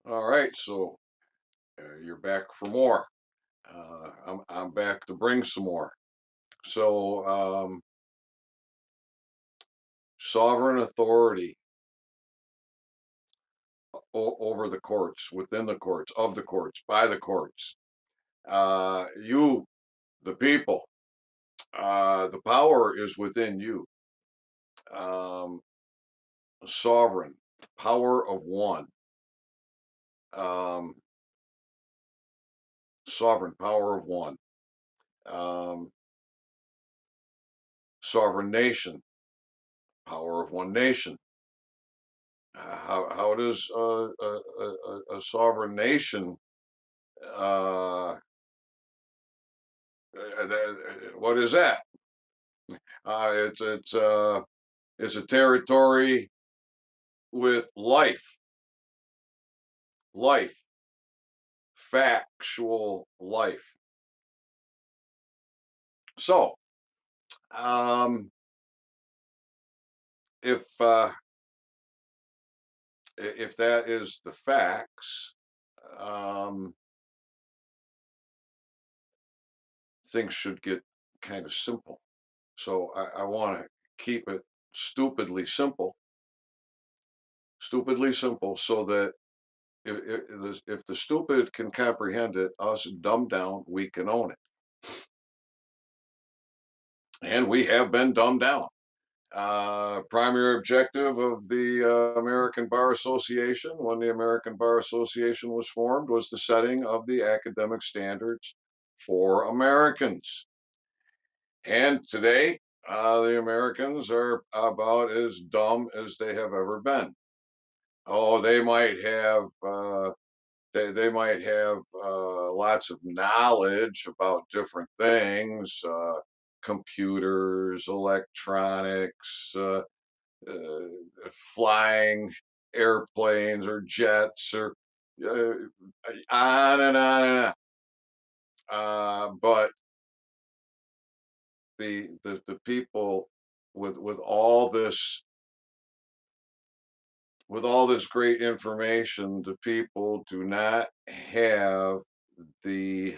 All right, so you're back for more. I'm back to bring some more. So sovereign authority over the courts, within the courts, of the courts, by the courts. You, the people, the power is within you. Um, Sovereign, power of one. Um, Sovereign, power of one. Um, Sovereign nation, power of one nation. How does a sovereign nation uh, what is that? Uh, it's it's uh, it's a territory with life, factual life. So um, if if that is the facts, um, things should get kind of simple. So I want to keep it stupidly simple, stupidly simple, so that if the stupid can comprehend it, us dumbed down, we can own it. And we have been dumbed down. Primary objective of the American Bar Association, when the American Bar Association was formed, was the setting of the academic standards for Americans. And today, the Americans are about as dumb as they have ever been. Oh, they might have lots of knowledge about different things, computers, electronics, uh, flying airplanes or jets, or uh, on and on and on. But the people with all this great information, the people do not have the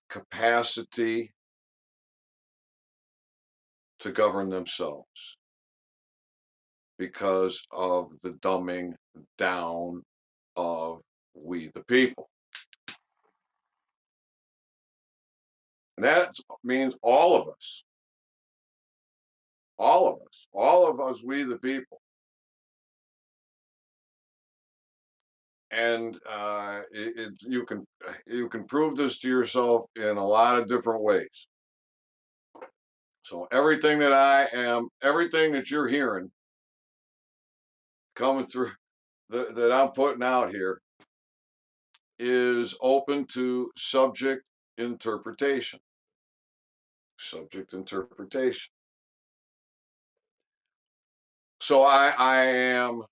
capacity to govern themselves because of the dumbing down of we the people. And that means all of us, we the people. And you can prove this to yourself in a lot of different ways. So everything that you're hearing coming through that I'm putting out here is open to interpretation. Subject interpretation. So I am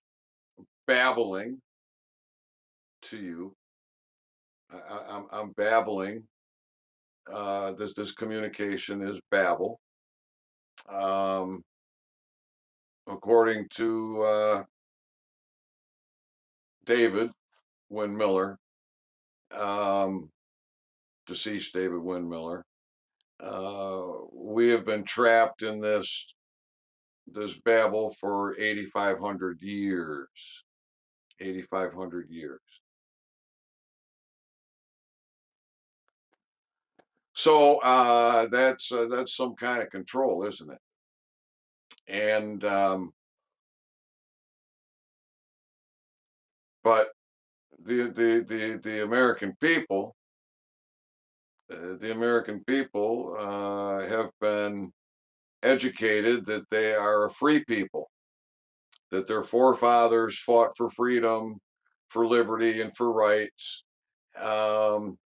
babbling to you. I'm babbling. This communication is babble. Um, According to David Wynn Miller, um, deceased David Wynn Miller, we have been trapped in this babble for 8,500 years. 8,500 years. So that's some kind of control, isn't it? And but the American people, have been educated that they are a free people, that their forefathers fought for freedom, for liberty, and for rights. Um,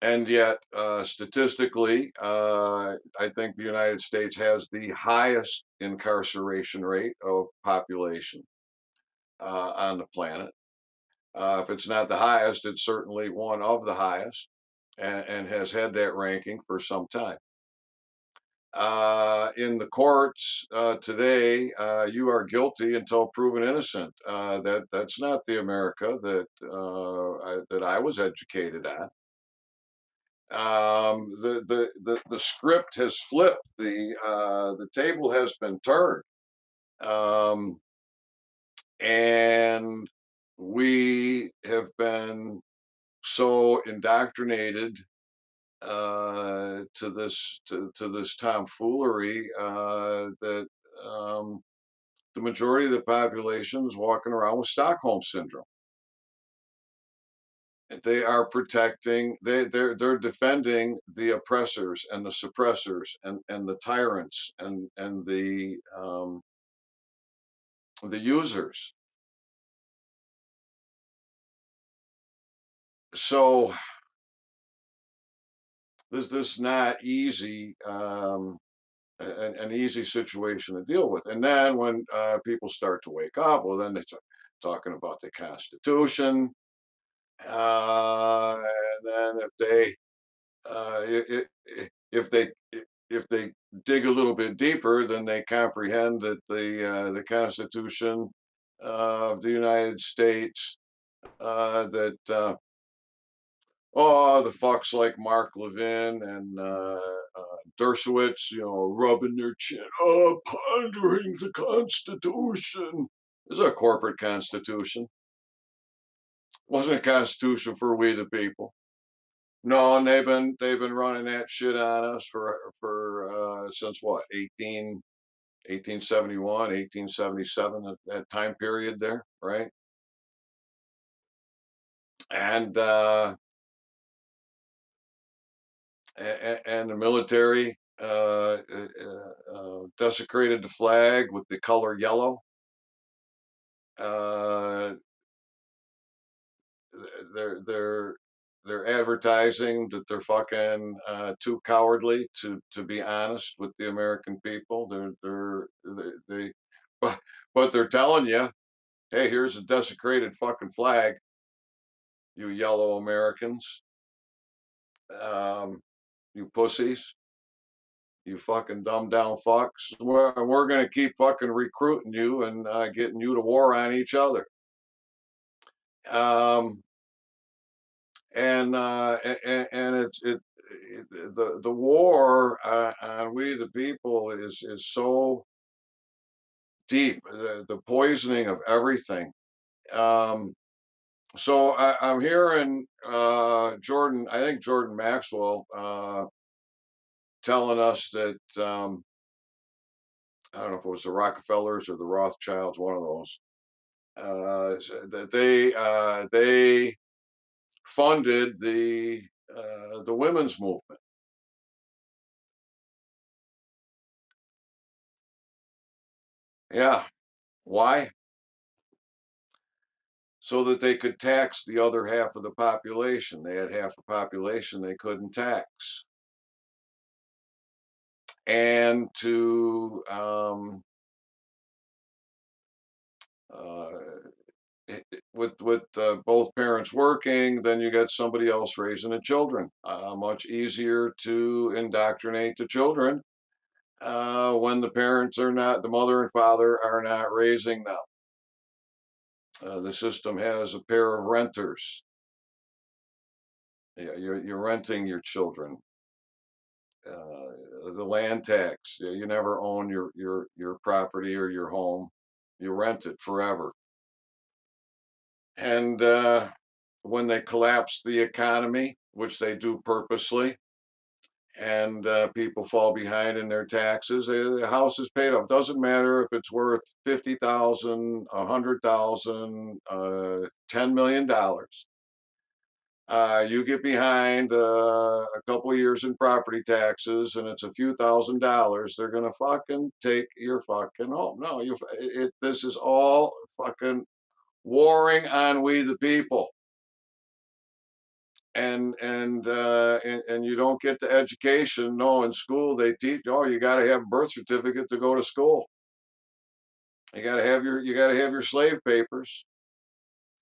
and yet, statistically, I think the United States has the highest incarceration rate of population on the planet. If it's not the highest, it's certainly one of the highest, and has had that ranking for some time. In the courts today, you are guilty until proven innocent. That's not the America that I was educated on. The script has flipped. The table has been turned, um, and we have been so indoctrinated to this tomfoolery that the majority of the population is walking around with Stockholm syndrome. They are protecting. They're defending the oppressors and the suppressors and the tyrants and the users. So this is not easy. An easy situation to deal with. And then when people start to wake up, well, then they're talking about the Constitution. And then if they if they dig a little bit deeper, then they comprehend that the Constitution of the United States that oh, the fucks like Mark Levin and Dershowitz, rubbing their chin, pondering the Constitution. This is a corporate constitution. It wasn't a constitution for we the people. No, and they've been running that shit on us for since what 1871, 1877, that time period there, right? And and the military desecrated the flag with the color yellow. Uh, they're they're advertising that they're fucking too cowardly to be honest with the American people. They but they're telling you, hey, here's a desecrated fucking flag, you yellow Americans, um, you pussies. You fucking dumb down fucks. We're going to keep fucking recruiting you and getting you to war on each other. Um, and the war on we the people is so deep. The poisoning of everything. Um, so I'm hearing Jordan. I think Jordan Maxwell telling us that I don't know if it was the Rockefellers or the Rothschilds, one of those that they funded the women's movement. Yeah, why? So that they could tax the other half of the population. They had half the population they couldn't tax, and to uh, with both parents working, then you got somebody else raising the children. Much easier to indoctrinate the children when the parents are not, the mother and father are not raising them. The system has a pair of renters. Yeah, you're renting your children. The land tax. You never own your property or your home. You rent it forever. And when they collapse the economy, which they do purposely, and people fall behind in their taxes, the house is paid off. Doesn't matter if it's worth 50,000, 100,000, $10 million. You get behind a couple of years in property taxes, and it's a few $1,000s. They're gonna fucking take your fucking home. No, this is all fucking warring on we the people. And you don't get the education. No, in school they teach. Oh, you got to have a birth certificate to go to school. You got to have your slave papers,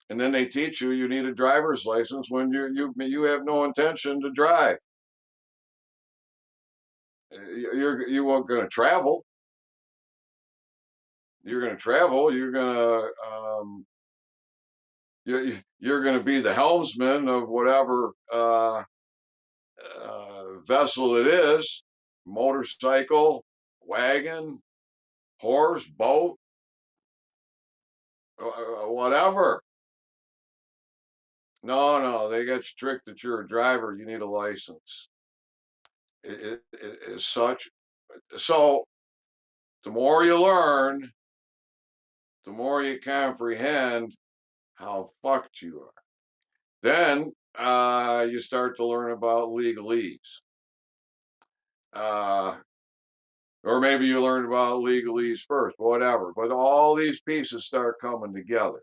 and then they teach you need a driver's license when you have no intention to drive. You weren't going to travel. You're going to travel. You're going to be the helmsman of whatever vessel it is, motorcycle, wagon, horse, boat, whatever. No, no, they got you tricked that you're a driver. You need a license. It is such. So the more you learn, the more you comprehend how fucked you are. Then you start to learn about legalese. Uh, or maybe you learned about legalese first, whatever. But all these pieces start coming together.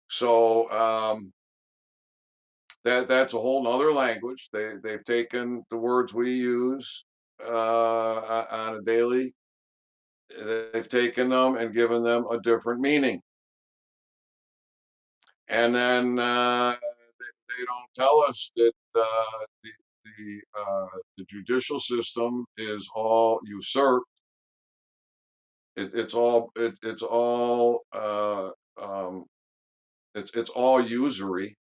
So that's a whole nother language. They've taken the words we use on a daily. They've taken them and given them a different meaning. And then they don't tell us that the judicial system is all usurped. It's all it's all usury.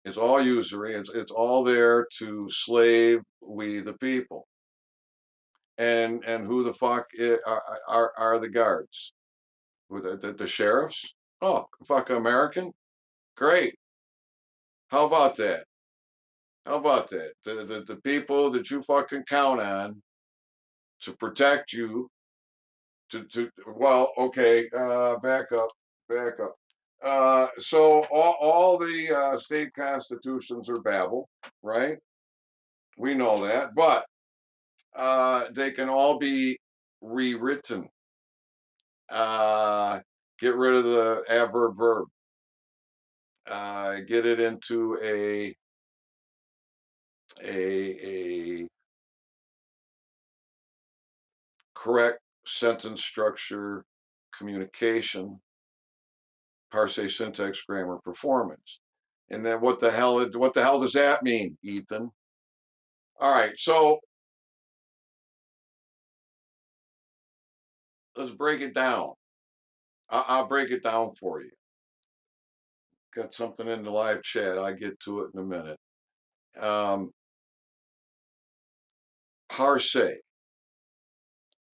It's all usury. It's all there to slave we the people. And who the fuck are the guards? The sheriffs? Oh, fuck American? Great. How about that? How about that? The people that you fucking count on to protect you to well, okay, back up. So all the state constitutions are babble, right? We know that, but they can all be rewritten. Uh, get rid of the adverb verb. Get it into a correct sentence structure, communication, parse, syntax, grammar, performance. And then what the hell does that mean, Ethan? All right, so let's break it down. I'll break it down for you. Got something in the live chat. I'll get to it in a minute. Parse.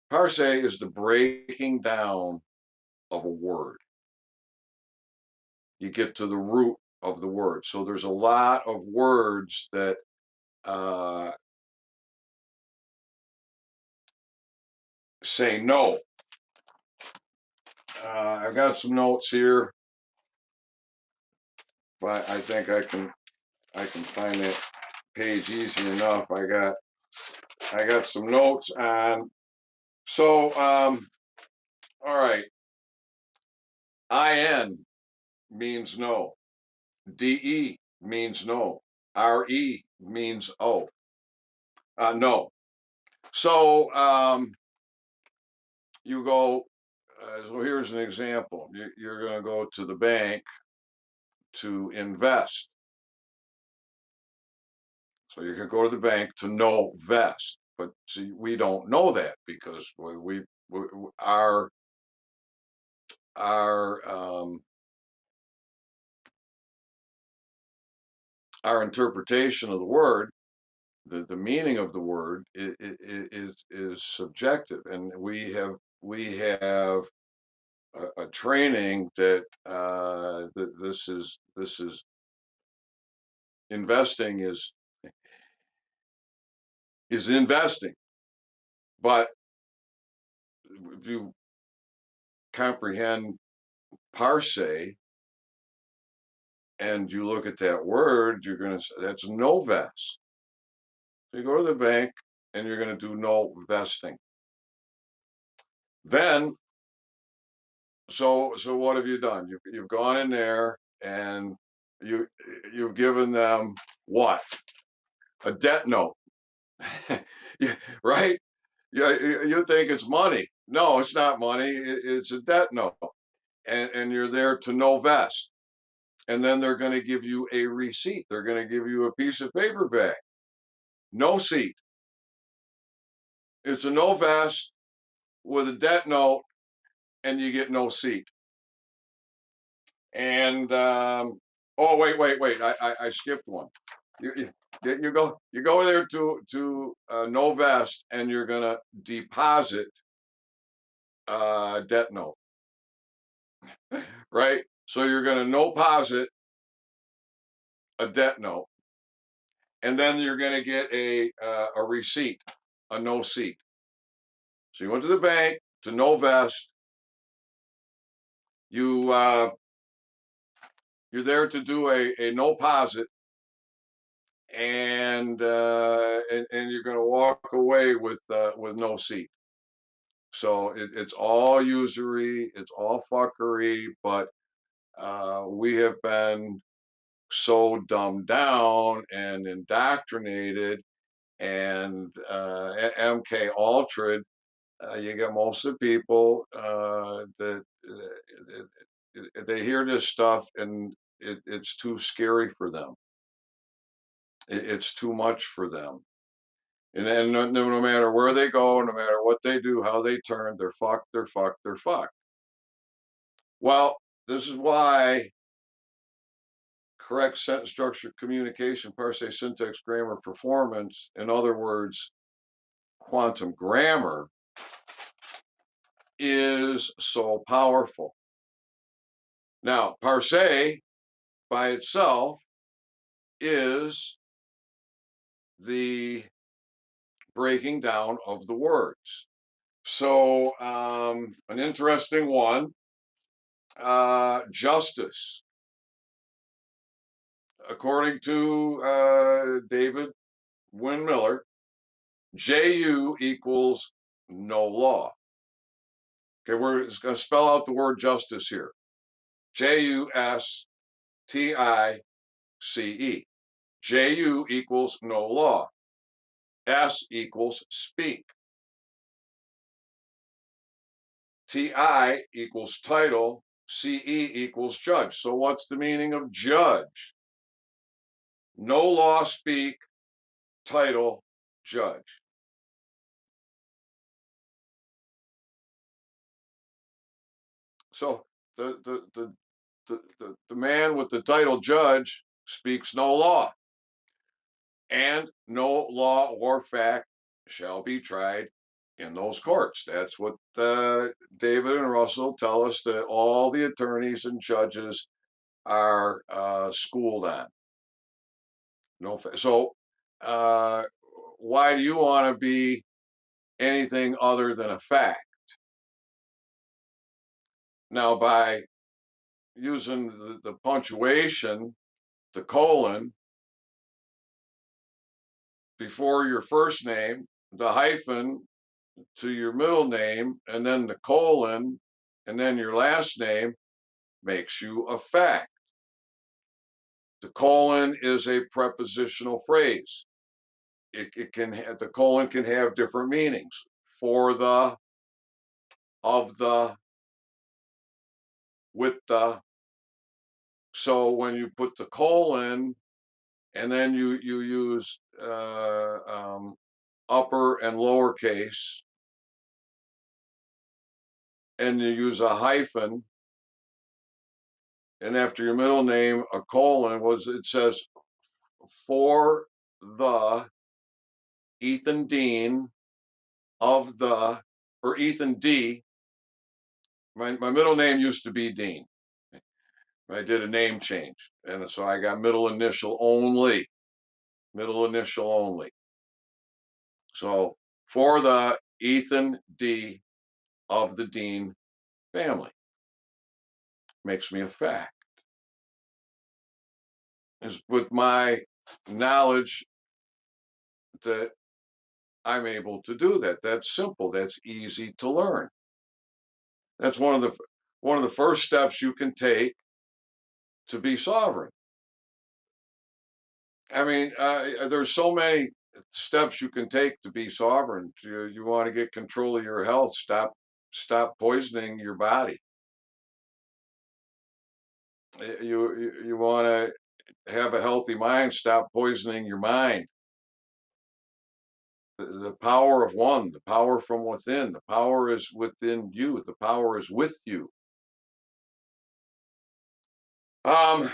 Parse is the breaking down of a word. You get to the root of the word. So there's a lot of words that say no. I've got some notes here, but I think I can find that page easy enough. I got some notes on. So all right, in means no, de means no, re means oh, no. So you go. So here's an example. You're going to go to the bank to invest. So you can go to the bank to know vest, but see, we don't know that because we our our interpretation of the word, the meaning of the word is subjective, and we have a training that this is investing is investing, but if you comprehend parse and you look at that word, you're going to say that's no vest. So you go to the bank and you're going to do no vesting. Then, so what have you done? You've gone in there and you've given them what? A debt note, right? You think it's money. No, it's not money. It's a debt note, and you're there to no vest. and then they're going to give you a receipt. They're going to give you a piece of paper back. No seat. It's a no vest with a debt note, and you get no seat. And oh, wait! I skipped one. You go there to no vest, and you're gonna deposit a debt note, right? So you're gonna no deposit a debt note, and then you're gonna get a receipt, a no seat. So you went to the bank to no vest. You you're there to do a no deposit, and you're going to walk away with no seat. So it's all usury, it's all fuckery, but we have been so dumbed down and indoctrinated and MK altered. You get most of the people that they hear this stuff and it's too scary for them. It's too much for them. And then no matter where they go, no matter what they do, how they turn, they're fucked, they're fucked, they're fucked. Well, this is why correct sentence structure, communication, parse, syntax, grammar, performance, in other words, quantum grammar, is so powerful. Now, parse by itself is the breaking down of the words. So, an interesting one, justice. According to David Wynn Miller, JU equals no law. Okay, we're going to spell out the word justice here. JUSTICE. JU equals no law. S equals speak. TI equals title. CE equals judge. So what's the meaning of judge? No law, speak, title, judge. So the man with the title judge speaks no law, and no law or fact shall be tried in those courts. That's what David and Russell tell us that all the attorneys and judges are schooled on. No, so why do you want to be anything other than a fact? Now, by using the punctuation, the colon, before your first name, the hyphen to your middle name, and then the colon, and then your last name makes you a fact. The colon is a prepositional phrase. It can the colon can have different meanings. For the, of the, with the. So when you put the colon, and then you use upper and lowercase, and you use a hyphen, and after your middle name, a colon, it says for the Ethan Dean of the, or Ethan D. My middle name used to be Dean. I did a name change, and so I got middle initial only. Middle initial only. So for the Ethan D. of the Dean family. Makes me a fact. Is with my knowledge that I'm able to do that. That's simple. That's easy to learn. That's one of the first steps you can take to be sovereign. I mean, there's so many steps you can take to be sovereign. You want to get control of your health. Stop poisoning your body. You want to have a healthy mind. Stop poisoning your mind. The power of one, the power from within, the power is within you. The power is with you. Um,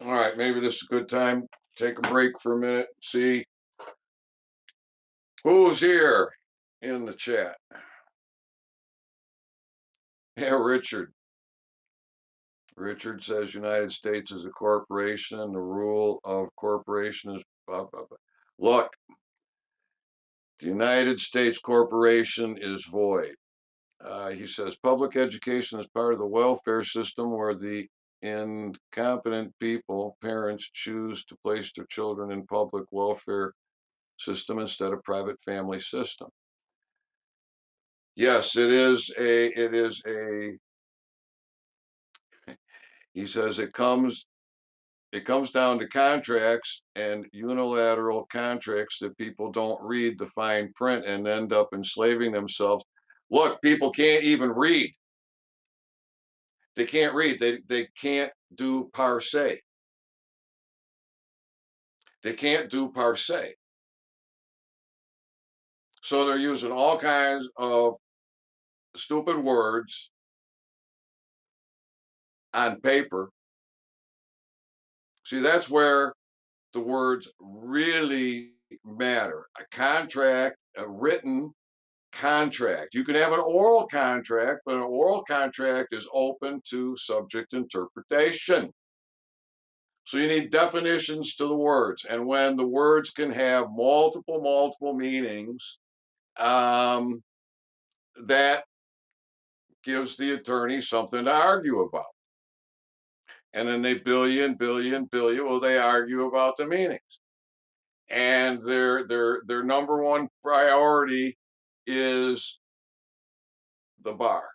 all right, maybe this is a good time. Take a break for a minute. See who's here in the chat. Yeah, Richard. Richard says United States is a corporation and the rule of corporation is blah, blah, blah. Look, the United States corporation is void. He says public education is part of the welfare system where the incompetent people, parents, choose to place their children in public welfare system instead of private family system. Yes, it is a, he says it comes down to contracts and unilateral contracts that people don't read the fine print and end up enslaving themselves. Look, people can't even read. They can't read. They can't do parse. They can't do parse. So they're using all kinds of stupid words on paper. See, that's where the words really matter. A contract, a written contract. You can have an oral contract, but an oral contract is open to subject interpretation. So you need definitions to the words. And when the words can have multiple meanings, that gives the attorney something to argue about. And then they billion. Well, they argue about the meanings. And their number one priority is the bar.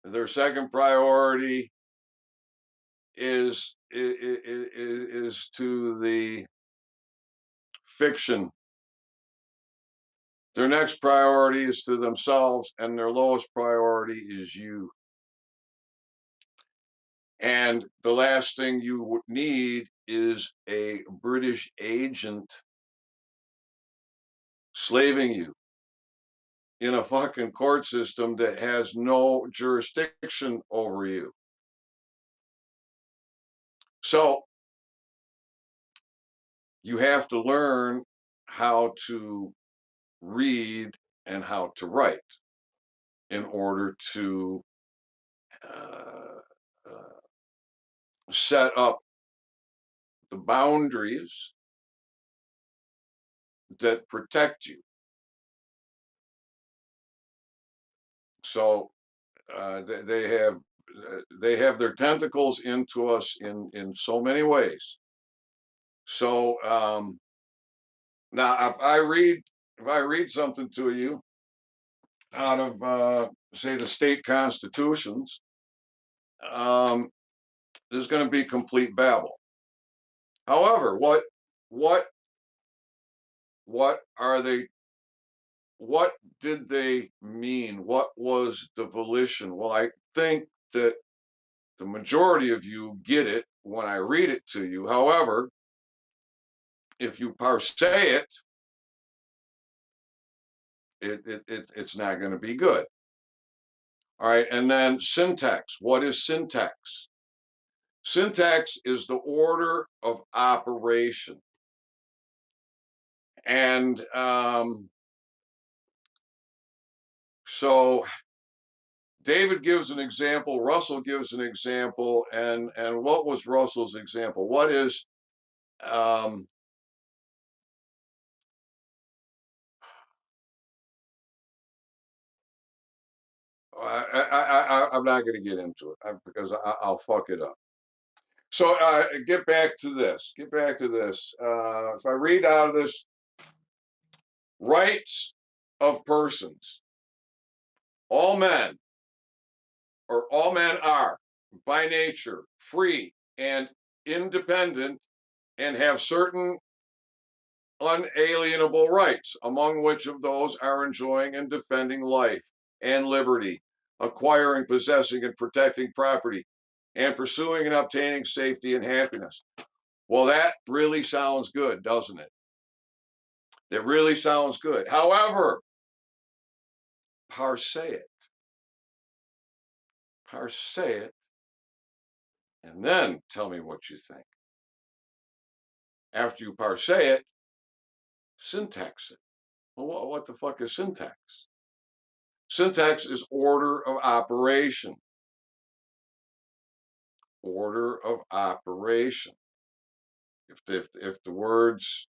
Their second priority is to the fiction. Their next priority is to themselves, and their lowest priority is you. And the last thing you would need is a British agent slaving you in a fucking court system that has no jurisdiction over you. So you have to learn how to read and how to write in order to uh, uh, set up the boundaries that protect you. So they have their tentacles into us in so many ways. So now if I read something to you out of say the state constitutions, um, there's going to be complete babble. However, what what are they? What did they mean? What was the volition? Well, I think that the majority of you get it when I read it to you. However, if you parse it's not going to be good. All right, and then syntax. What is syntax? Syntax is the order of operation. And so David gives an example, Russell gives an example, and what was Russell's example? What is um, I'm not going to get into it because I'll fuck it up. So get back to this. Get back to this. If I read out of this, rights of persons, all men, or all men are by nature free and independent and have certain unalienable rights, among which of those are enjoying and defending life and liberty, acquiring, possessing, and protecting property, and pursuing and obtaining safety and happiness. Well, that really sounds good, doesn't it? It really sounds good. However, parse it, parse it, and then tell me what you think. After you parse it, syntax it. Well, what the fuck is syntax? Syntax is order of operation. Order of operation. If the words,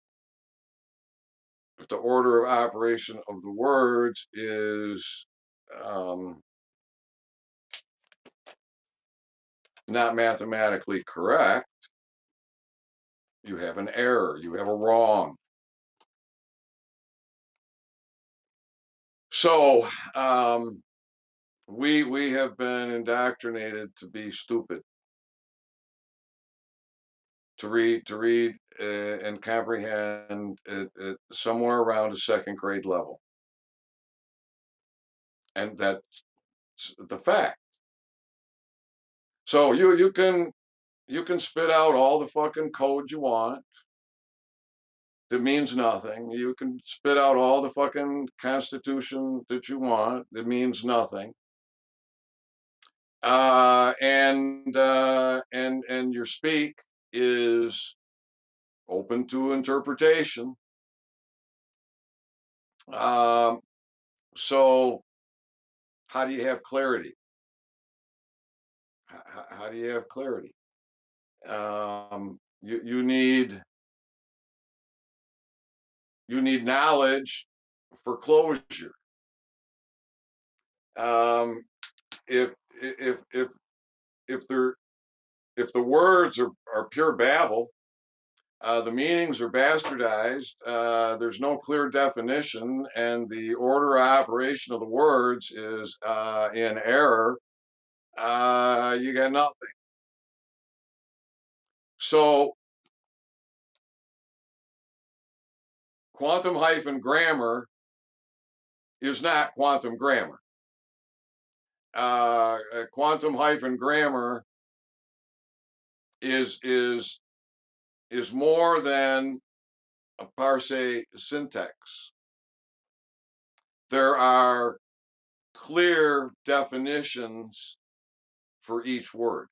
if the order of operation of the words is not mathematically correct, you have an error, you have a wrong. So we have been indoctrinated to be stupid, to read and comprehend it somewhere around a second grade level, and that's the fact. So you can spit out all the fucking code you want. That means nothing. You can spit out all the fucking constitution that you want. It means nothing. And your speak is open to interpretation. Um, so how do you have clarity? How do you have clarity? You need knowledge for closure. Um, if if if if they're if the words are pure babble, the meanings are bastardized, there's no clear definition, and the order of operation of the words is in error, you got nothing. So, quantum hyphen grammar is not quantum grammar. Quantum hyphen grammar is more than a parse syntax. There are clear definitions for each word.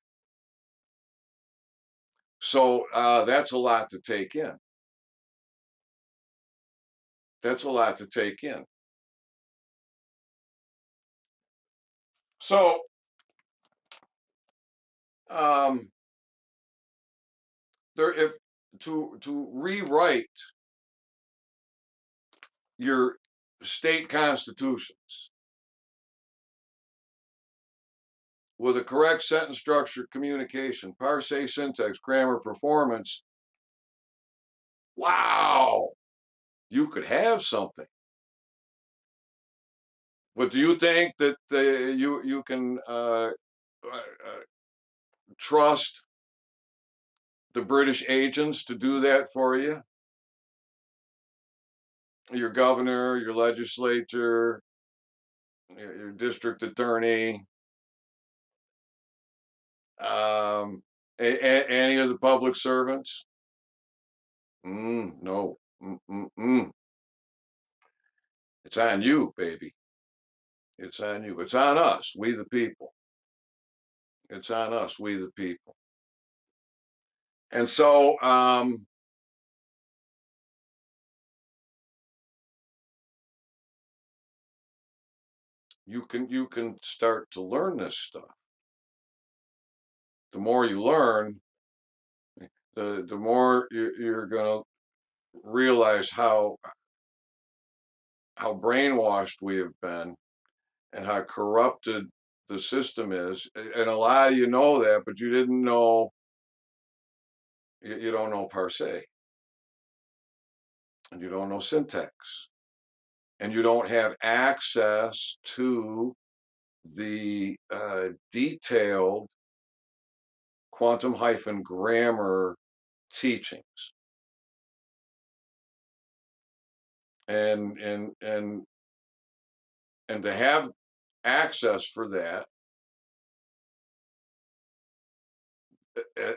So that's a lot to take in. That's a lot to take in. So um, if to rewrite your state constitutions with a correct sentence structure, communication, parse, syntax, grammar, performance, wow, you could have something. But do you think that you can trust the British agents to do that for you? Your governor, your legislature, your district attorney, any of the public servants? No. It's on you, baby. It's on you. It's on us, we the people. It's on us, we the people. And so you can start to learn this stuff. The more you learn, the more you're going to realize how brainwashed we have been and how corrupted the system is. And a lot of you know that, but you didn't know. You don't know parse, and you don't know syntax, and you don't have access to the detailed quantum hyphen grammar teachings. And to have access for that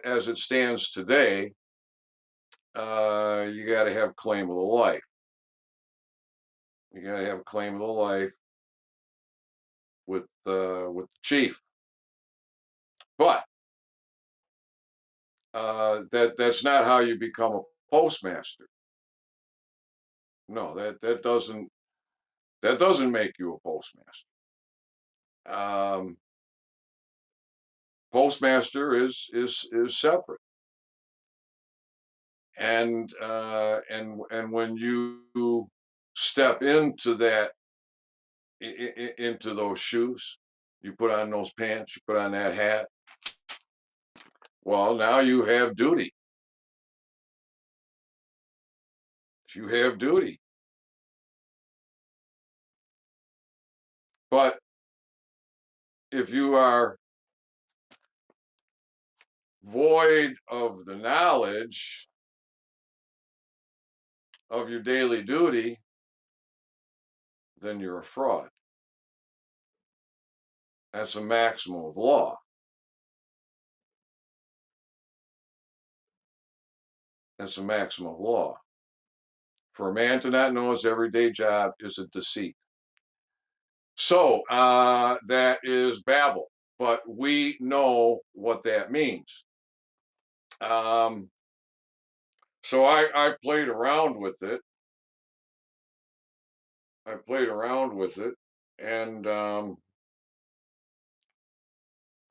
as it stands today, you got to have claim of the life. You got to have claim of the life with the chief. But that's not how you become a postmaster. No, that doesn't make you a postmaster. Um, Postmaster is separate, and when you step into that into those shoes, you put on those pants, you put on that hat. Well, now you have duty. You have duty. But if you are void of the knowledge of your daily duty, then you're a fraud. That's a maximum of law. That's a maximum of law. For a man to not know his everyday job is a deceit. So that is Babel, but we know what that means. Um, so I played around with it. I played around with it, and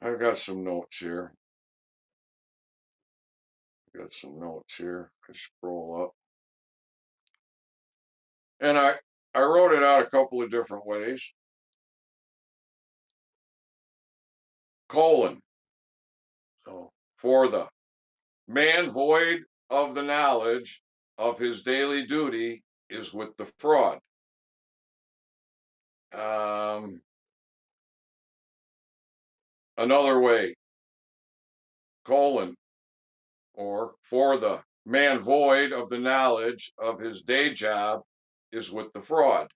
I've got some notes here. Got some notes here. I scroll up, and I wrote it out a couple of different ways. Colon. So for the man void of the knowledge of his daily duty is with the fraud. Um, Another way, colon, or for the man void of the knowledge of his day job is with the fraud.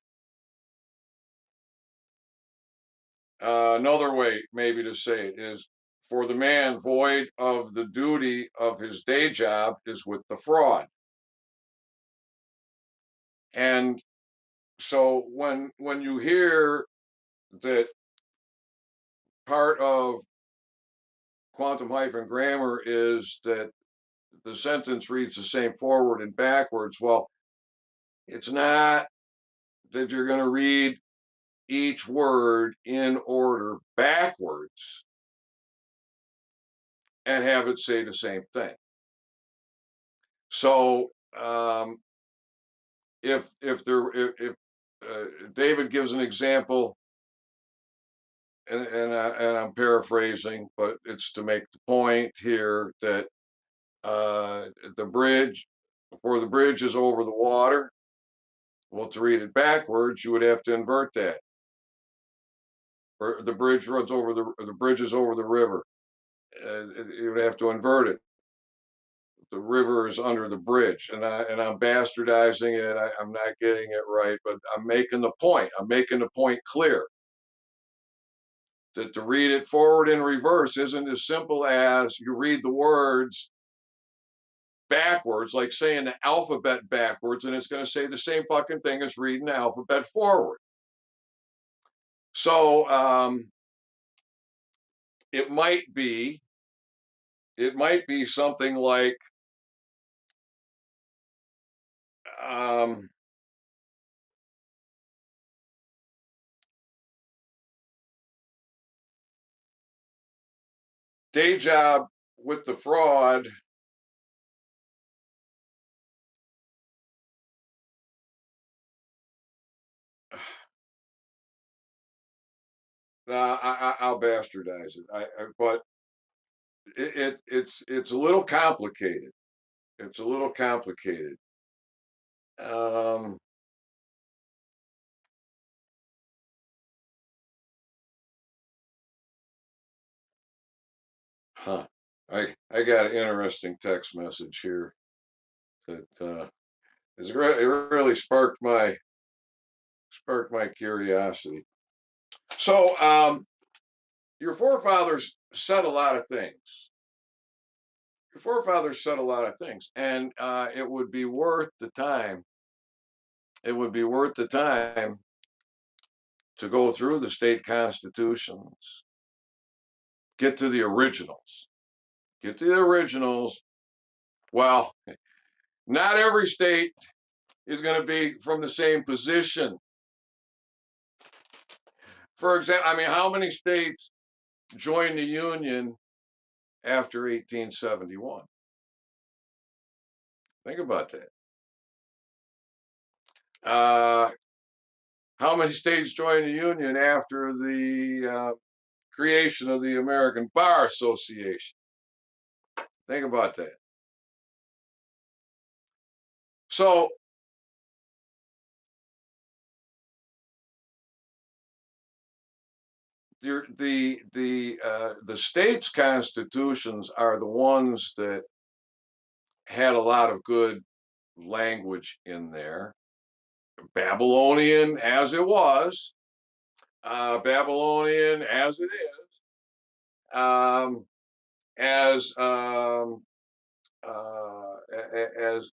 Another way, maybe to say it, is for the man void of the duty of his day job is with the fraud. And so when you hear that part of quantum hyphen grammar is that the sentence reads the same forward and backwards, well, it's not that you're going to read each word in order backwards and have it say the same thing. So if David gives an example, and I'm paraphrasing, but it's to make the point here that the bridge, before the bridge is over the water. Well, to read it backwards, you would have to invert that. Or the bridge runs over the bridge is over the river. You would have to invert it. The river is under the bridge, and I'm bastardizing it. I'm not getting it right, but I'm making the point. I'm making the point clear that to read it forward and reverse isn't as simple as you read the words backwards, like saying the alphabet backwards, and it's going to say the same fucking thing as reading the alphabet forward. So it might be something like um, day job with the fraud. I'll bastardize it. But it's a little complicated. It's a little complicated. Um, huh. I got an interesting text message here that it really sparked my curiosity. So your forefathers said a lot of things. Your forefathers said a lot of things, and it would be worth the time. It would be worth the time to go through the state constitutions, get to the originals, get to the originals. Well, not every state is going to be from the same position. For example, I mean, how many states joined the Union after 1871? Think about that. Uh, how many states joined the Union after the creation of the American Bar Association? Think about that. So the states' constitutions are the ones that had a lot of good language in there. Babylonian as it was, Babylonian as it is, as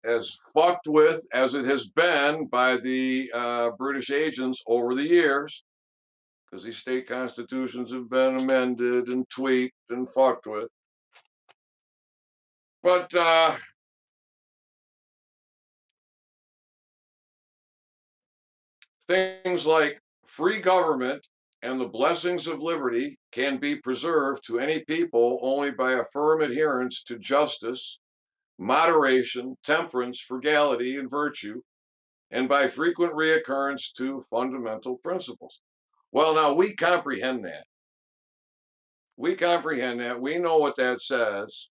as fucked with as it has been by the British agents over the years, because these state constitutions have been amended and tweaked and fucked with. But things like free government and the blessings of liberty can be preserved to any people only by a firm adherence to justice, moderation, temperance, frugality, and virtue, and by frequent reoccurrence to fundamental principles. Well, now we comprehend that. We comprehend that. We know what that says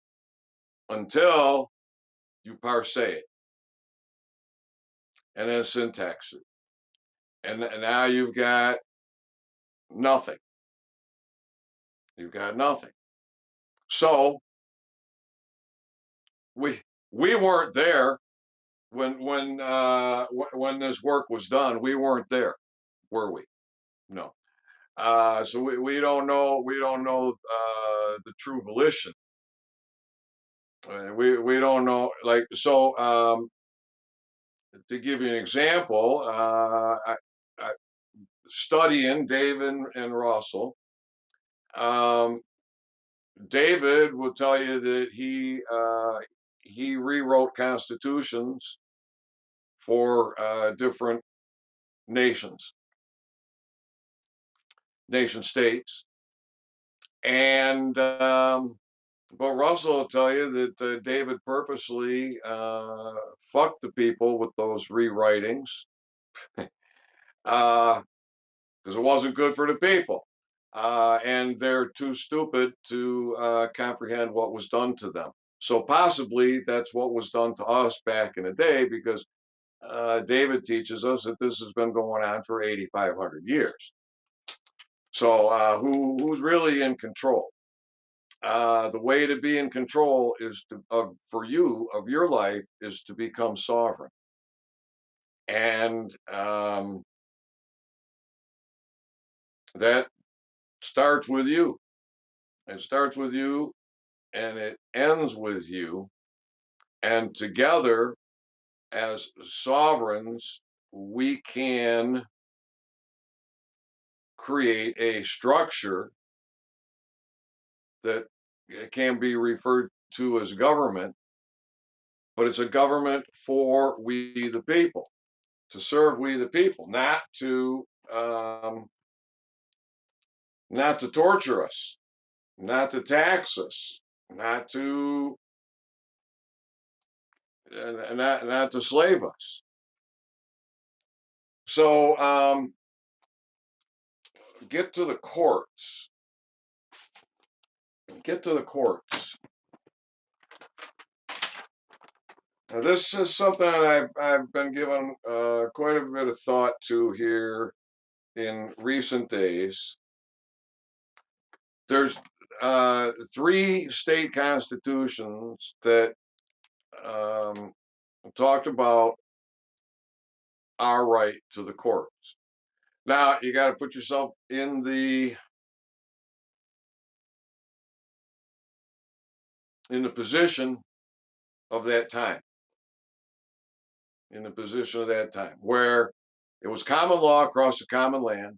until you parse it and then syntax it. And now you've got nothing. You've got nothing. So we we weren't there when this work was done. We weren't there, were we? No. So we don't know the true volition. We don't know, like, so to give you an example, I studying David and Russell. Um, David will tell you that he rewrote constitutions for different nations, nation states, and but Russell will tell you that David purposely fucked the people with those rewritings because it wasn't good for the people. And they're too stupid to comprehend what was done to them. So possibly that's what was done to us back in the day, because David teaches us that this has been going on for 8,500 years. So who's really in control? The way to be in control is for you of your life is to become sovereign, and that starts with you. It starts with you, and it ends with you. And together, as sovereigns, we can create a structure that can be referred to as government, but it's a government for we the people, to serve we the people, not to torture us, not to tax us, not to not to slave us. So get to the courts. Get to the courts. Now, this is something that I've been given quite a bit of thought to here in recent days. There's three state constitutions that um, talked about our right to the courts. Now you got to put yourself in the position of that time, in the position of that time, where it was common law across the common land.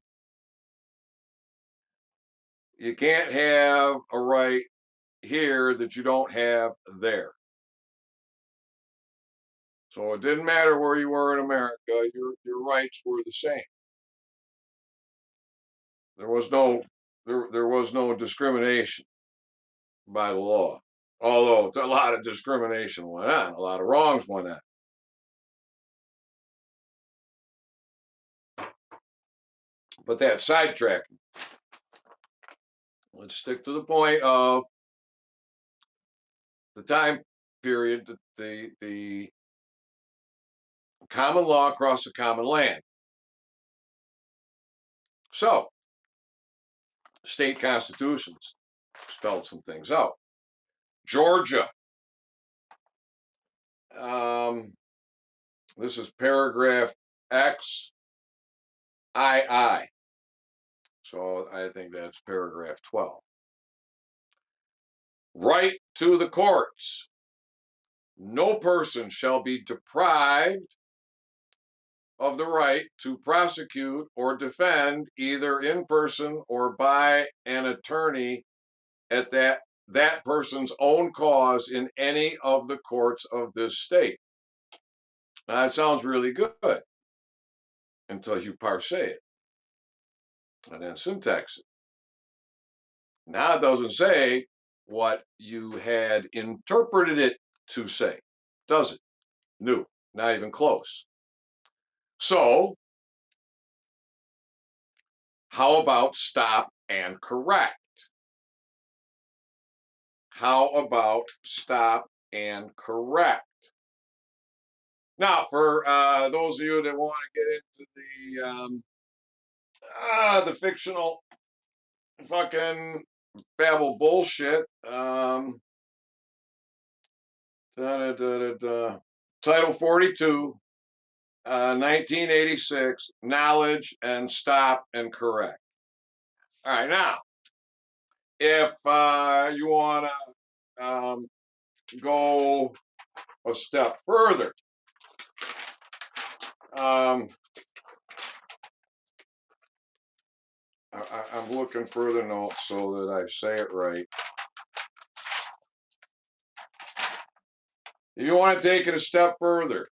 You can't have a right here that you don't have there. So it didn't matter where you were in America, your rights were the same. There was no there was no discrimination by the law. Although a lot of discrimination went on, a lot of wrongs went on. But that sidetracking. Let's stick to the point of the time period that the common law across the common land. So state constitutions spelled some things out. Georgia. Um, this is paragraph X II. So I think that's paragraph 12. Right to the courts. No person shall be deprived of the right to prosecute or defend either in person or by an attorney at that person's own cause in any of the courts of this state. Now, that sounds really good until you parse it and then syntax it. Now it doesn't say what you had interpreted it to say, does it? No, not even close. So, how about stop and correct? How about stop and correct? Now, for those of you that want to get into the fictional fucking babble bullshit, da, da, da, da, Title 42, 1986, knowledge and stop and correct. All right, now, if you want to go a step further, I'm looking for the notes so that I say it right. If you want to take it a step further,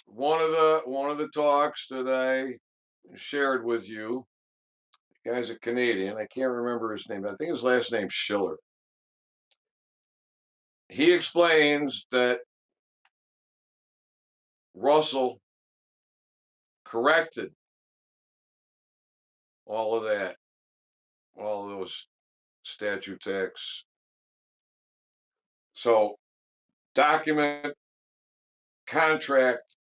one of the talks that I shared with you, the guy's a Canadian. I can't remember his name. I think his last name's Schiller. He explains that Russell corrected all of that, all of those statute texts. So, document, contract,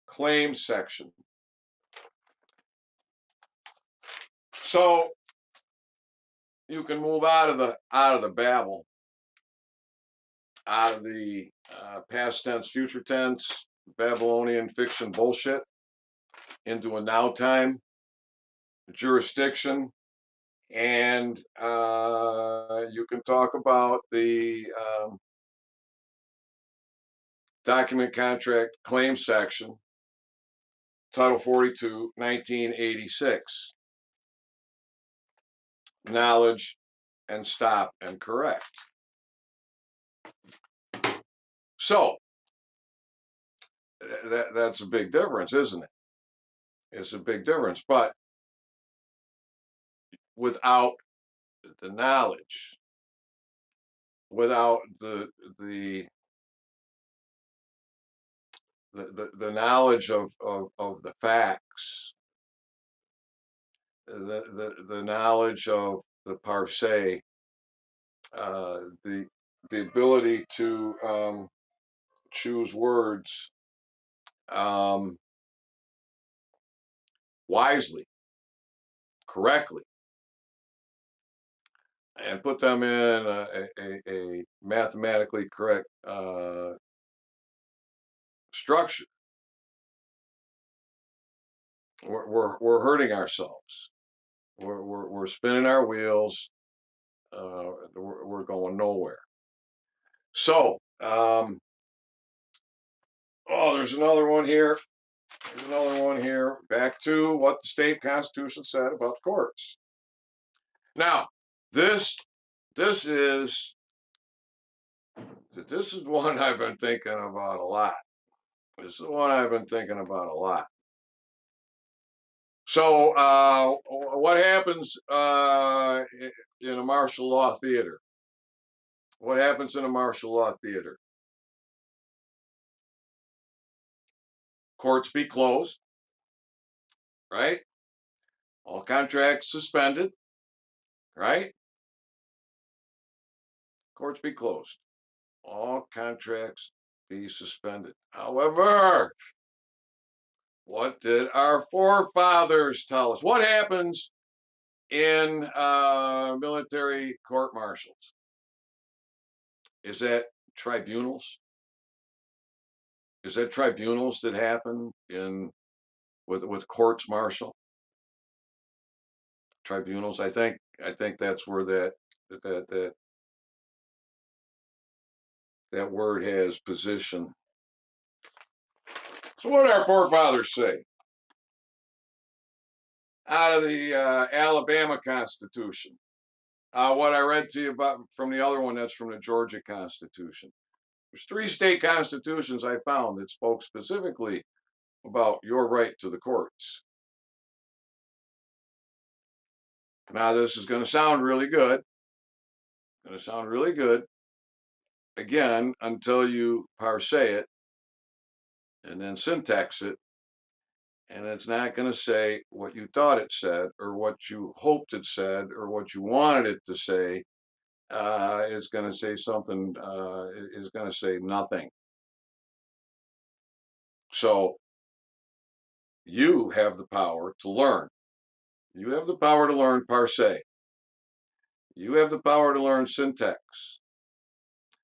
claim section. So you can move out of the babble, out of the past tense, future tense, Babylonian fiction bullshit, into a now time jurisdiction, and you can talk about the document, contract, claim section, Title 42, 1986, knowledge and stop and correct. So that's a big difference, isn't it? It's a big difference, but without the knowledge, without the knowledge of the facts, the knowledge of the parse, the ability to choose words wisely, correctly, and put them in a mathematically correct structure. we're hurting ourselves. We're spinning our wheels. We're going nowhere. So, oh, there's another one here. There's another one here. Back to what the state constitution said about the courts. Now, this this is this is one I've been thinking about a lot. This is one I've been thinking about a lot. So, what happens in a martial law theater? What happens in a martial law theater? Courts be closed, right? All contracts suspended, right? Courts be closed. All contracts be suspended. However, what did our forefathers tell us? What happens in military court martials? Is that tribunals? Is that tribunals that happen in with courts martial? Tribunals. I think that's where that that word has position. So what did our forefathers say? Out of the Alabama Constitution. What I read to you about from the other one, that's from the Georgia Constitution. There's 3 state constitutions I found that spoke specifically about your right to the courts. Now, this is going to sound really good. Going to sound really good. Again, until you parse it and then syntax it, and it's not going to say what you thought it said or what you hoped it said or what you wanted it to say. It's going to say something, is going to say nothing. So you have the power to learn. You have the power to learn parse. You have the power to learn syntax.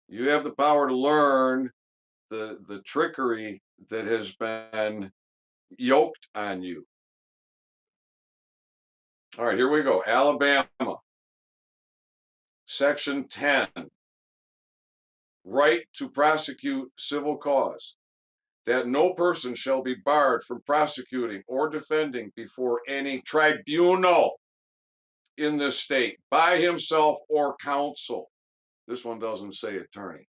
You have the power to learn the trickery that has been yoked on you. All right, here we go. Alabama, Section 10, right to prosecute civil cause, that no person shall be barred from prosecuting or defending before any tribunal in this state by himself or counsel. This one doesn't say attorney.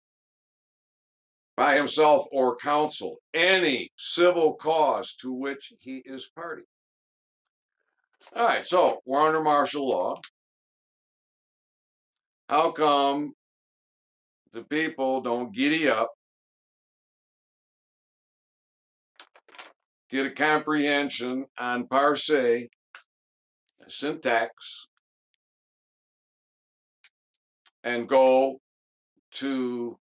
By himself or counsel, any civil cause to which he is party. All right, so we're under martial law. How come the people don't giddy up, get a comprehension on parse, syntax, and go to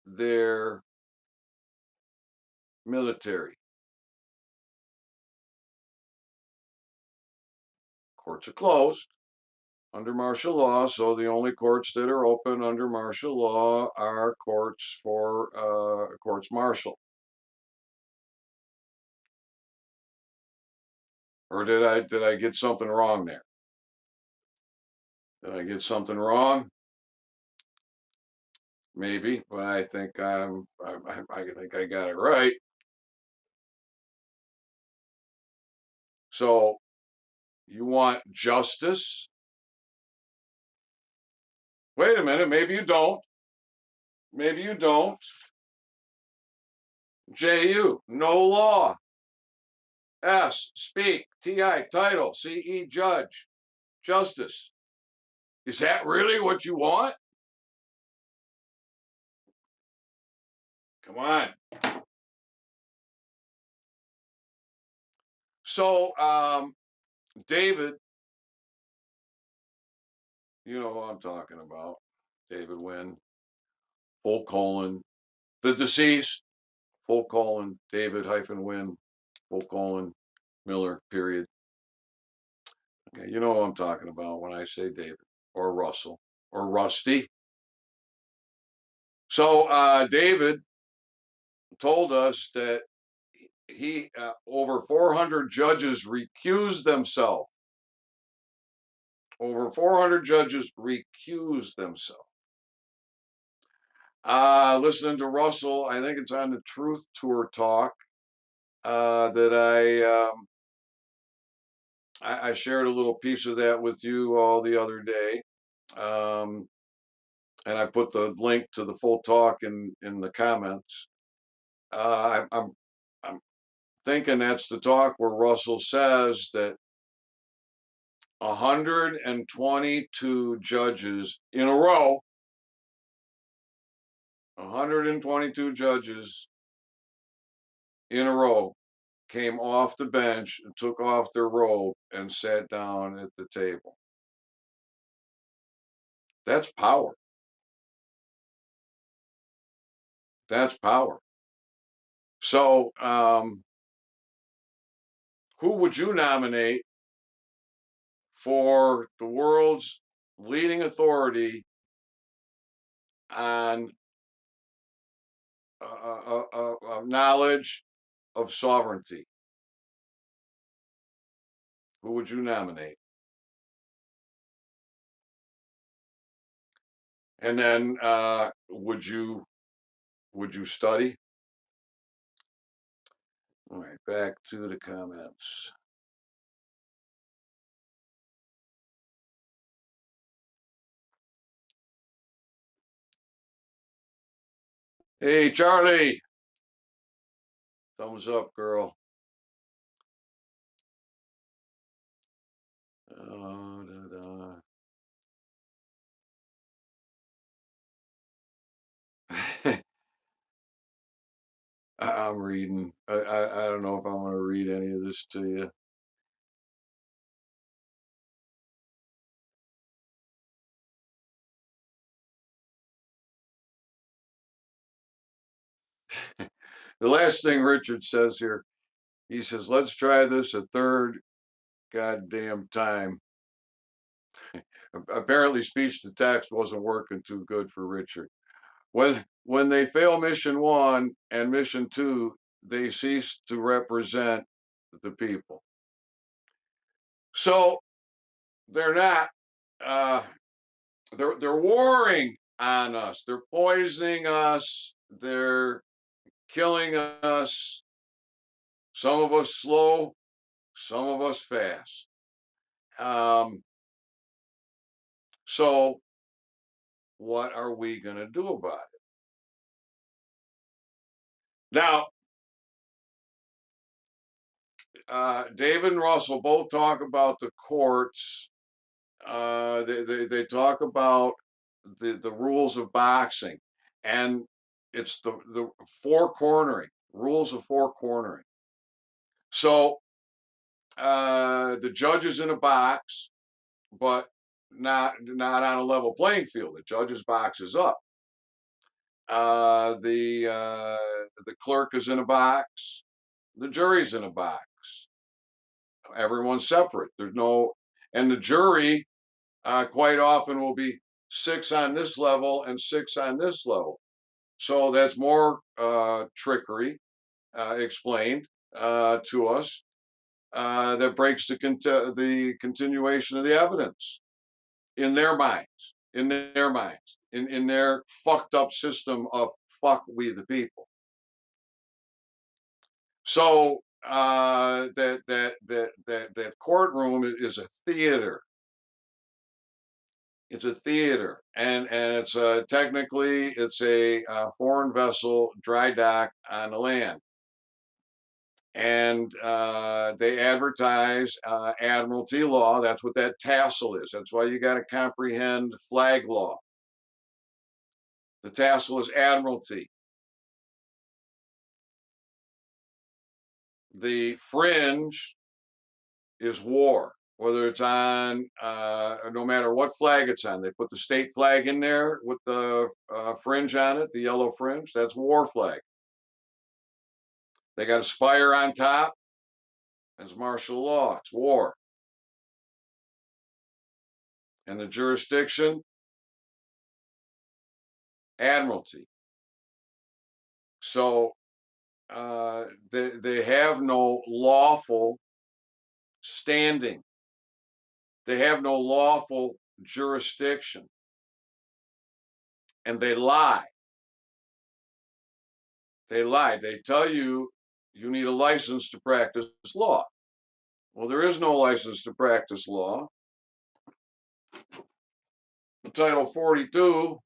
their military? Courts are closed under martial law, so the only courts that are open under martial law are courts for courts martial. Or did I get something wrong there? Did I get something wrong? Maybe, but I think I think I got it right. So you want justice? Wait a minute, maybe you don't. Maybe you don't. JU, no law. S, speak. TI, title. CE, judge. Justice. Is that really what you want? Come on. So, David, you know who I'm talking about. David Wynn, full colon, the deceased, full colon, David hyphen Wynn, full colon, Miller, period. Okay, you know what I'm talking about when I say David or Russell or Rusty. So David told us that over 400 judges recused themselves. Over 400 judges recused themselves. Listening to Russell, I think it's on the Truth Tour talk that I shared a little piece of that with you all the other day. And I put the link to the full talk in the comments. I'm thinking that's the talk where Russell says that 122 judges in a row, 122 judges in a row came off the bench and took off their robe and sat down at the table. That's power. That's power. So, who would you nominate for the world's leading authority on knowledge of sovereignty? Who would you nominate? And then would you study? All right, back to the comments. Hey, Charlie. Thumbs up, girl. I'm reading. I don't know if I want to read any of this to you. The last thing Richard says here, he says, let's try this a third goddamn time. Apparently, speech to text wasn't working too good for Richard. When they fail mission 1 and mission 2, they cease to represent the people. So they're not. They're warring on us. They're poisoning us. They're killing us. Some of us slow, some of us fast. So what are we going to do about it? Now, David and Russell both talk about the courts. They talk about the rules of boxing, and it's the four cornering, rules of four cornering. So the judge is in a box, but not on a level playing field. The judge's box is up. The clerk is in a box. The jury's in a box. Everyone's separate. There's no, and the jury quite often will be 6 on this level and 6 on this level. So that's more trickery explained to us that breaks the continuation of the evidence in their minds, in their fucked up system of fuck we the people. So that courtroom is a theater. It's a theater, and it's technically it's a foreign vessel dry dock on the land, and they advertise admiralty law. That's what that tassel is. That's why you got to comprehend flag law. The tassel is admiralty. The fringe is war, whether it's on, no matter what flag it's on. They put the state flag in there with the fringe on it, the yellow fringe. That's war flag. They got a spire on top. That's martial law. It's war. And the jurisdiction, admiralty. So they have no lawful standing. They have no lawful jurisdiction, and they lie. They lie. They tell you you need a license to practice law. Well, there is no license to practice law. Title 42,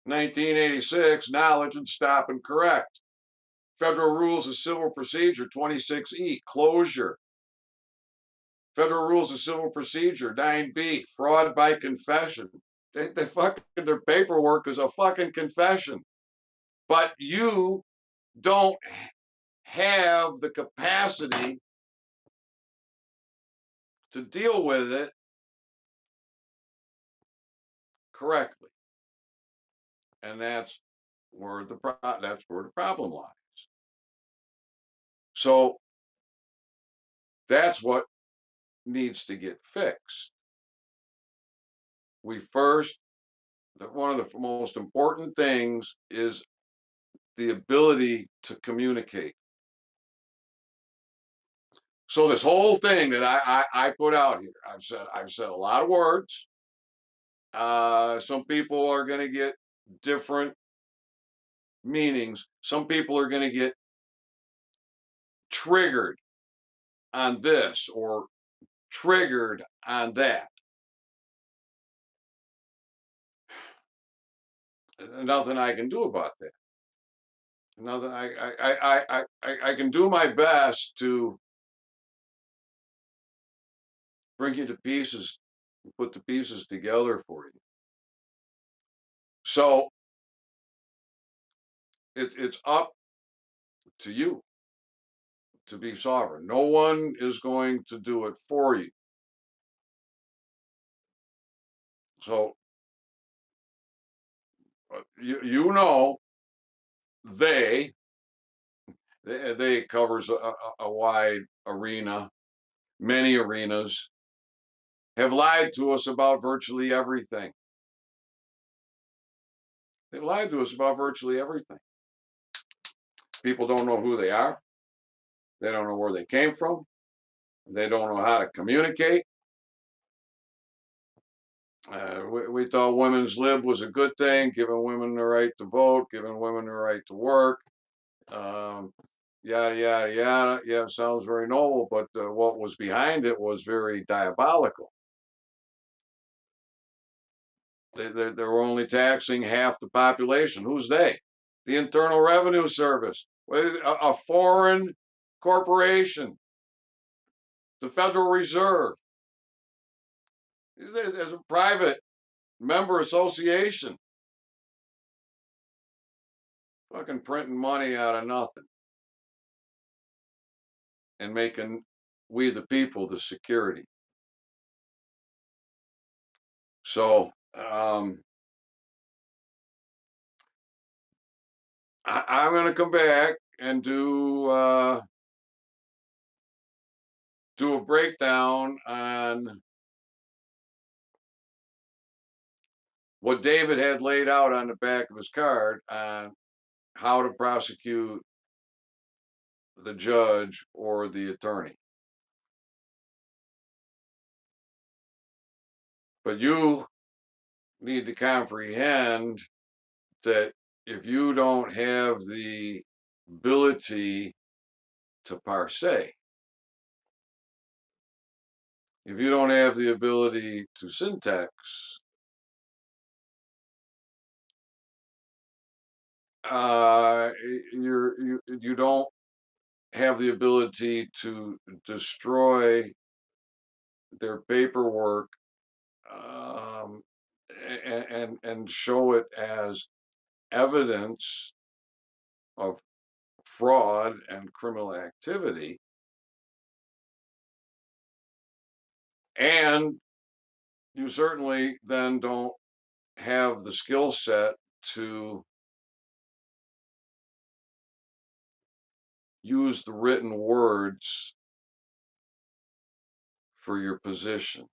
1986, knowledge and stop and correct. Federal Rules of Civil Procedure 26E, closure. Federal Rules of Civil Procedure 9B, fraud by confession. They fucking, their paperwork is a fucking confession. But you don't have the capacity to deal with it correctly. And that's where the problem lies. So that's what needs to get fixed. We first, one of the most important things is the ability to communicate. So this whole thing that I put out here, I've said a lot of words. Some people are going to get different meanings. Some people are going to get triggered on this or triggered on that. Nothing I can do about that. Nothing. I can do my best to bring you to pieces, put the pieces together for you. So it's up to you to be sovereign. No one is going to do it for you. So you know they they covers a wide arena, many arenas, have lied to us about virtually everything. They lied to us about virtually everything. People don't know who they are. They don't know where they came from. They don't know how to communicate. We thought women's lib was a good thing, giving women the right to vote, giving women the right to work, yada, yada, yada. Yeah, sounds very noble, but what was behind it was very diabolical. They were only taxing half the population. Who's they? The Internal Revenue Service, a foreign corporation, the Federal Reserve. There's a private member association, fucking printing money out of nothing and making we the people the security. So I'm going to come back and do a breakdown on what David had laid out on the back of his card on how to prosecute the judge or the attorney. But you need to comprehend that if you don't have the ability to parse, if you don't have the ability to syntax, you don't have the ability to destroy their paperwork and show it as evidence of fraud and criminal activity. And you certainly then don't have the skill set to use the written words for your position.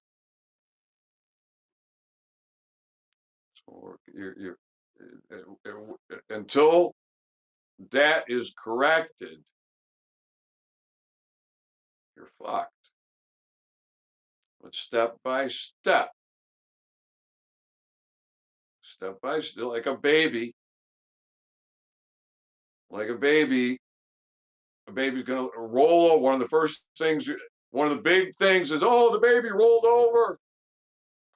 So you're until that is corrected, you're fucked. But step by step, like a baby, like a baby's gonna roll over. One of the first things, one of the big things is, oh, the baby rolled over.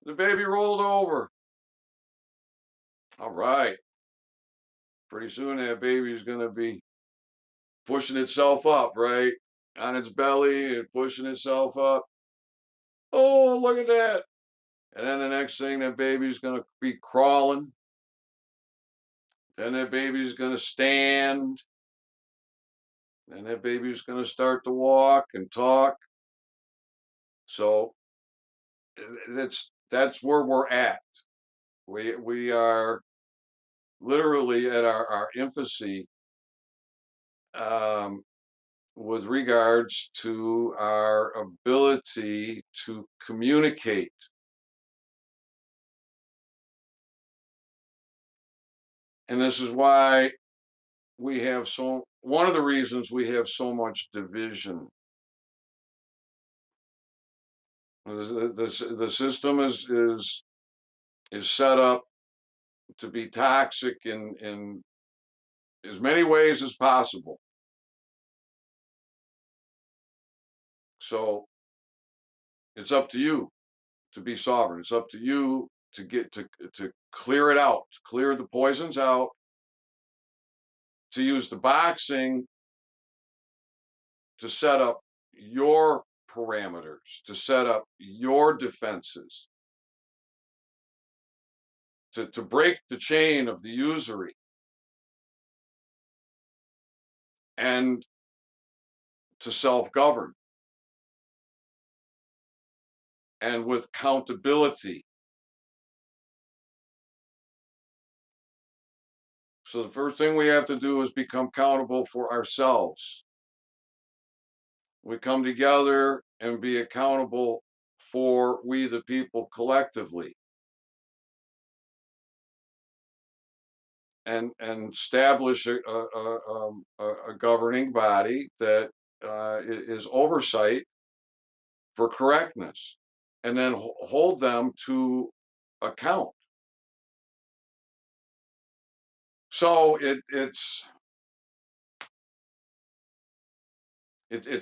The baby rolled over. All right. Pretty soon that baby's gonna be pushing itself up, right? On its belly and pushing itself up. Oh, look at that. And then the next thing, that baby's gonna be crawling. Then that baby's gonna stand. Then that baby's gonna start to walk and talk. So that's where we're at. We are literally at our infancy, um, with regards to our ability to communicate. And this is why one of the reasons we have so much division. The system is set up to be toxic in as many ways as possible. So it's up to you to be sovereign. It's up to you to get to clear it out, to clear the poisons out, to use the boxing to set up your parameters, to set up your defenses, to break the chain of the usury and to self-govern and with accountability. So the first thing we have to do is become accountable for ourselves. We come together and be accountable for we the people collectively, and establish a governing body that is oversight for correctness, and then hold them to account. So it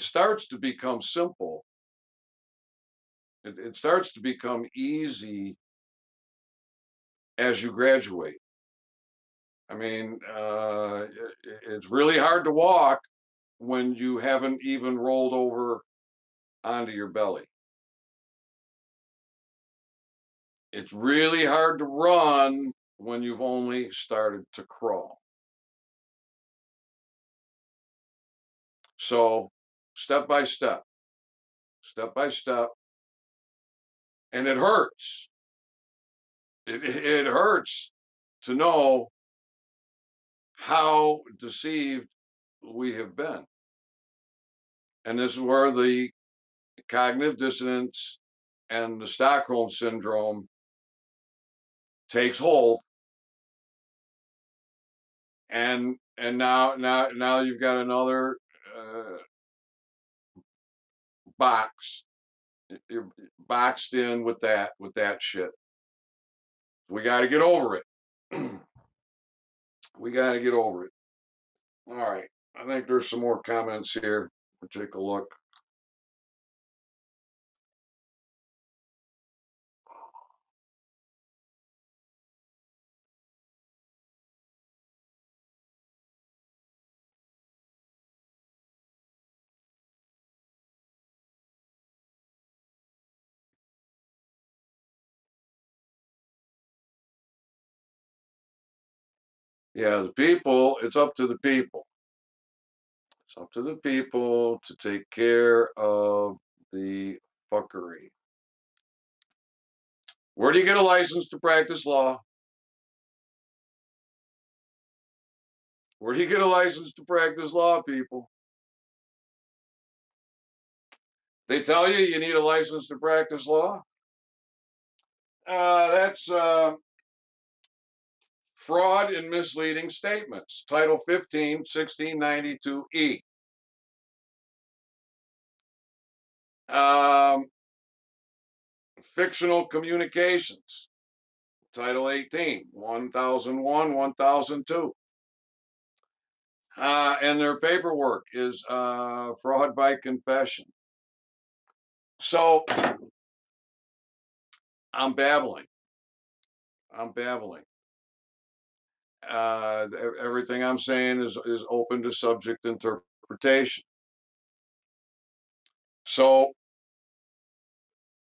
starts to become simple. It starts to become easy as you graduate. I mean, it's really hard to walk when you haven't even rolled over onto your belly. It's really hard to run when you've only started to crawl. So, step by step, step by step, and it hurts. It hurts to know how deceived we have been. And this is where the cognitive dissonance and the Stockholm syndrome takes hold. And now you've got another box. You're boxed in with that shit. We got to get over it. We got to get over it. All right. I think there's some more comments here. We'll take a look. Yeah, the people, it's up to the people. It's up to the people to take care of the fuckery. Where do you get a license to practice law? Where do you get a license to practice law, people? They tell you you need a license to practice law. That's fraud and misleading statements, Title 15, 1692E. Fictional communications, Title 18, 1001, 1002. And their paperwork is fraud by confession. So I'm babbling. I'm babbling. Everything I'm saying is open to subject interpretation. So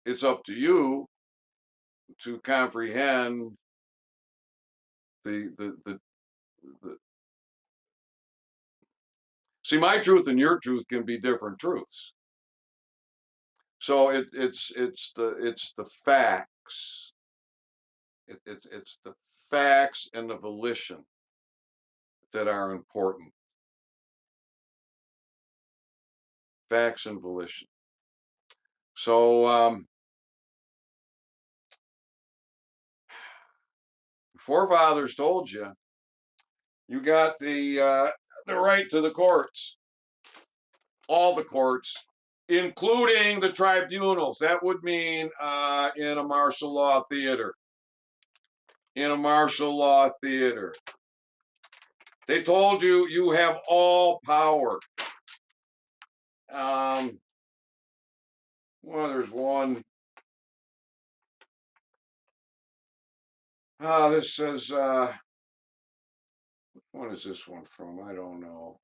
it's up to you to comprehend the see, my truth and your truth can be different truths. So it's the facts. It's the facts and the volition that are important. Facts and volition. So forefathers told you you got the right to the courts, all the courts, including the tribunals. That would mean in a martial law theater. In a martial law theater. They told you you have all power. Well, there's one. This says, what is this one from? I don't know.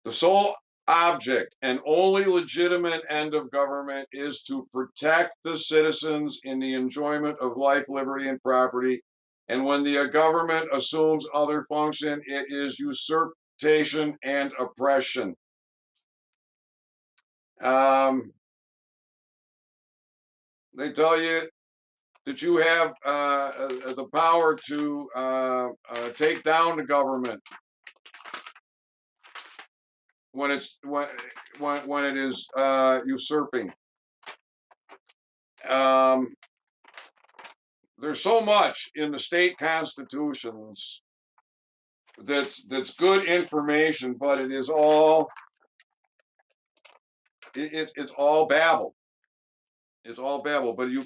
The sole object and only legitimate end of government is to protect the citizens in the enjoyment of life, liberty, and property. And when the government assumes other function, it is usurpation and oppression. They tell you that you have the power to take down the government when it is usurping. There's so much in the state constitutions that's good information, but it is all it's all babble. It's all babble. But you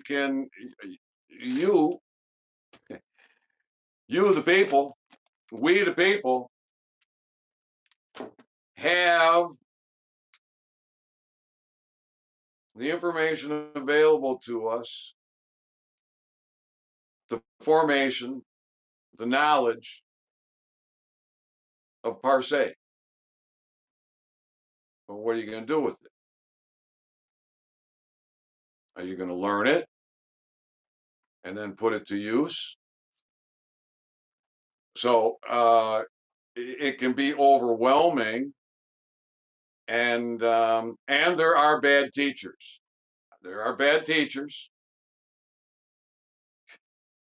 the people, we the people, have the information available to us, the formation, the knowledge of Parsec. But what are you going to do with it? Are you going to learn it and then put it to use? So it can be overwhelming, and there are bad teachers. There are bad teachers.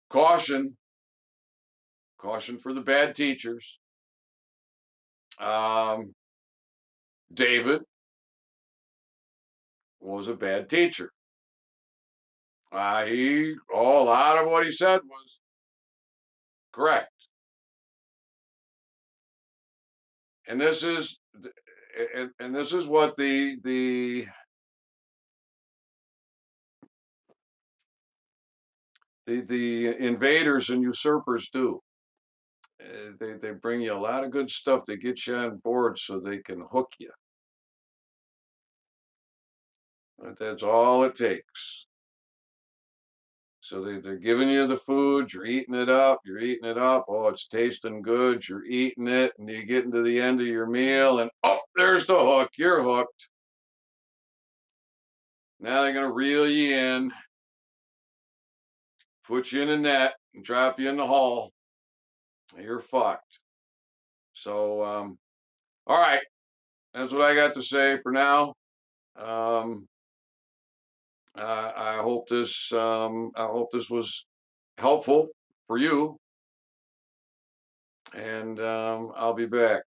Caution, caution for the bad teachers. David was a bad teacher. A lot of what he said was correct, and this is what the invaders and usurpers do. They bring you a lot of good stuff to get you on board so they can hook you. But that's all it takes. So they're giving you the food, you're eating it up, oh, it's tasting good, you're eating it, and you get into the end of your meal, and oh, there's the hook, you're hooked. Now they're going to reel you in, put you in a net, and drop you in the hole. You're fucked. So, all right, that's what I got to say for now. I hope this was helpful for you, and I'll be back.